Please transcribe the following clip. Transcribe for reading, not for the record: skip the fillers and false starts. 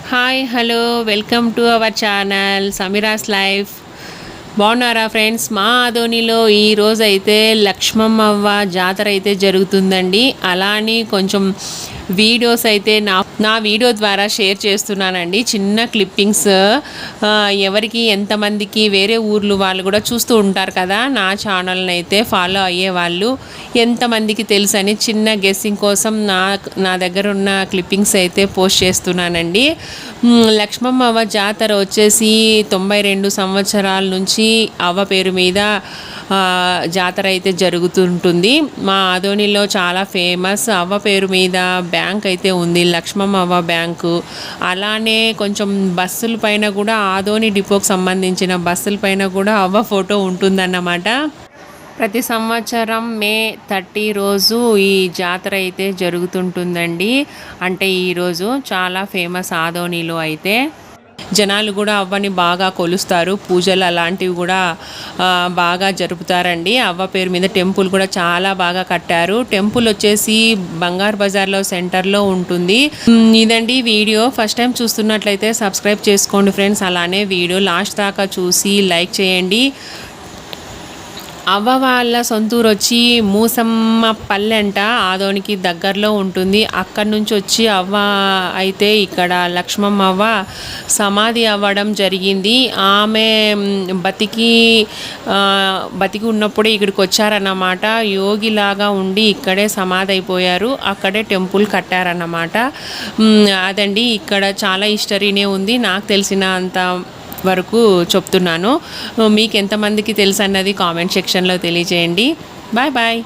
Hi hello welcome to our channel Sameera's life. బాగున్నారా friends? మా ఆదోనిలో ఈరోజు అయితే లక్ష్మమ్మవ్వ జాతర అయితే జరుగుతుందండి. అలా అని కొంచెం వీడియోస్ అయితే నా వీడియో ద్వారా షేర్ చేస్తున్నానండి. చిన్న క్లిప్పింగ్స్, ఎవరికి ఎంతమందికి వేరే ఊర్లు వాళ్ళు కూడా చూస్తూ ఉంటారు కదా నా ఛానల్ని అయితే ఫాలో అయ్యే వాళ్ళు ఎంతమందికి తెలుసు అని చిన్న గెస్సింగ్ కోసం నా దగ్గర ఉన్న క్లిప్పింగ్స్ అయితే పోస్ట్ చేస్తున్నానండి. లక్ష్మమ్మవ్వ జాతర వచ్చేసి 92 సంవత్సరాల నుంచి అవ్వ పేరు మీద జాతర అయితే జరుగుతుంటుంది. మా ఆదోనిలో చాలా ఫేమస్ అవ్వ పేరు మీద బ్యాంక్ అయితే ఉంది, లక్ష్మమ్మవ్వ బ్యాంకు. అలానే కొంచెం బస్సుల పైన కూడా ఆదోని డిపోకి సంబంధించిన బస్సుల పైన కూడా అవ్వ ఫోటో ఉంటుందన్నమాట. ప్రతి సంవత్సరం మే 30 రోజు ఈ జాతర అయితే జరుగుతుంటుందండి. అంటే ఈరోజు చాలా ఫేమస్ ఆదోనిలో అయితే. జనాలు కూడా అవ్వని బాగా కొలుస్తారు, పూజలు అలాంటివి కూడా బాగా జరుపుతారండి. అవ్వ పేరు మీద టెంపుల్ కూడా చాలా బాగా కట్టారు. టెంపుల్ వచ్చేసి బంగారు బజార్లో సెంటర్లో ఉంటుంది. ఇదండి వీడియో. ఫస్ట్ టైం చూస్తున్నట్లయితే సబ్స్క్రైబ్ చేసుకోండి ఫ్రెండ్స్. అలానే వీడియో లాస్ట్ దాకా చూసి లైక్ చేయండి. అవ్వ వాళ్ళ సొంతూరు వచ్చి మూసమ్మ పల్లె అంట, ఆదోనికి దగ్గరలో ఉంటుంది. అక్కడి నుంచి వచ్చి అవ్వ అయితే ఇక్కడ లక్ష్మమ్మవ్వ సమాధి అవ్వడం జరిగింది. ఆమె బతికి ఉన్నప్పుడే ఇక్కడికి వచ్చారన్నమాట. యోగిలాగా ఉండి ఇక్కడే సమాధి అయిపోయారు. అక్కడే టెంపుల్ కట్టారన్నమాట. అదండి, ఇక్కడ చాలా హిస్టరీనే ఉంది. నాకు తెలిసిన అంత వరకు చెప్తున్నాను. మీకు ఎంతమందికి తెలుసు అన్నది కామెంట్ సెక్షన్లో తెలియజేయండి. Bye bye.